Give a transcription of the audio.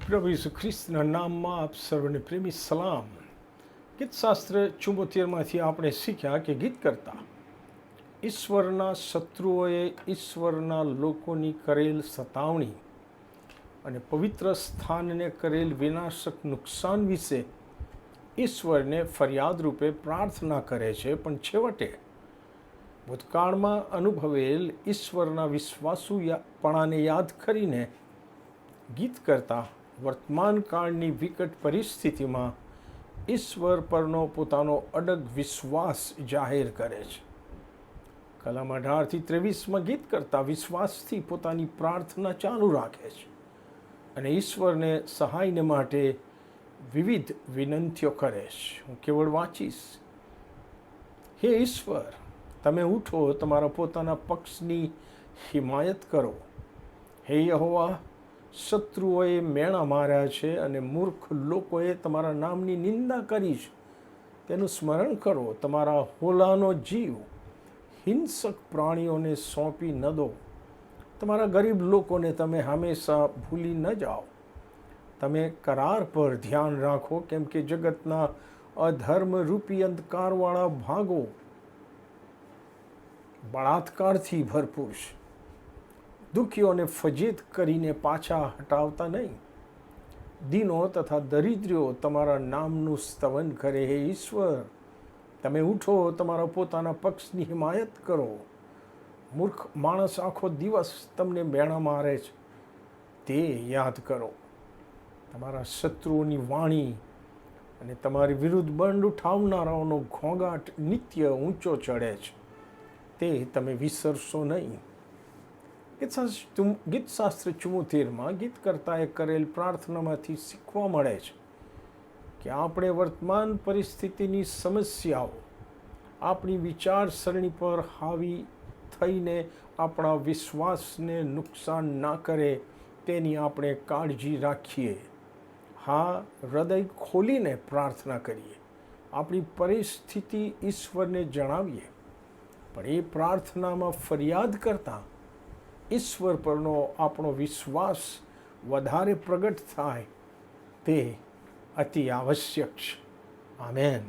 પ્રભુ ઈસુ ખ્રિસ્તના નામમાં આપ સર્વને પ્રેમી સલામ. ગીતશાસ્ત્ર 74માંથી આપણે શીખ્યા કે ગીત કરતા ઈશ્વરના શત્રુઓએ ઈશ્વરના લોકોની કરેલ સતાવણી અને પવિત્ર સ્થાનને કરેલ વિનાશક નુકસાન વિશે ઈશ્વરને ફરિયાદ રૂપે પ્રાર્થના કરે છે. પણ છેવટે ભૂતકાળમાં અનુભવેલ ઈશ્વરના વિશ્વાસુપણાને યાદ કરીને ગીત કરતા વર્તમાન કાળની વિકટ પરિસ્થિતિમાં ઈશ્વર પરનો પોતાનો અડગ વિશ્વાસ જાહેર કરે છે. કલમ 18-23 ગીત કરતા વિશ્વાસથી પોતાની પ્રાર્થના ચાલુ રાખે છે અને ઈશ્વરને સહાયને માટે વિવિધ વિનંતીઓ કરે છે. હું કેવળ વાંચીશ. હે ઈશ્વર, તમે ઉઠો, તમારા પોતાના પક્ષની હિમાયત કરો. હે યહોવા, શત્રુઓએ મેણા માર્યા છે અને મૂર્ખ લોકોએ તમારા નામની નિંદા કરી છે. તેનું સ્મરણ કરો. તમારા હોલાનો જીવ હિંસક પ્રાણીઓને સોંપી ન દો. તમારા ગરીબ લોકોને તમે હંમેશા ભૂલી ન જાઓ. તમે કરાર પર ધ્યાન રાખો, કેમ કે જગતના અધર્મરૂપી અંધકારવાળા ભાગો બળાત્કારથી ભરપૂર છે. દુઃખીઓને ફજેત કરીને પાછા હટાવતા નહીં. દીનો તથા દરિદ્રીઓ તમારા નામનું સ્તવન કરે. હે ઈશ્વર, તમે ઉઠો, તમારા પોતાના પક્ષની હિમાયત કરો. મૂર્ખ માણસ આખો દિવસ તમને મેણા મારે છે, તે યાદ કરો. તમારા શત્રુઓની વાણી અને તમારી વિરુદ્ધ બંધ ઉઠાવનારાઓનો ઘોંઘાટ નિત્ય ઊંચો ચડે છે, તે તમે વિસરશો નહીં. ગીતશાસ્ત્ર 74માં ગીત કરતાએ કરેલ પ્રાર્થનામાંથી શીખવા મળે છે કે આપણે વર્તમાન પરિસ્થિતિની સમસ્યાઓ આપણી વિચારસરણી પર હાવી થઈને આપણા વિશ્વાસને નુકસાન ના કરે તેની આપણે કાળજી રાખીએ. હા, હૃદય ખોલીને પ્રાર્થના કરીએ, આપણી પરિસ્થિતિ ઈશ્વરને જણાવીએ, પણ એ પ્રાર્થનામાં ફરિયાદ કરતાં ઈશ્વર પરનો આપણો વિશ્વાસ વધારે પ્રગટ થાય તે અતિ આવશ્યક છે. આમેન.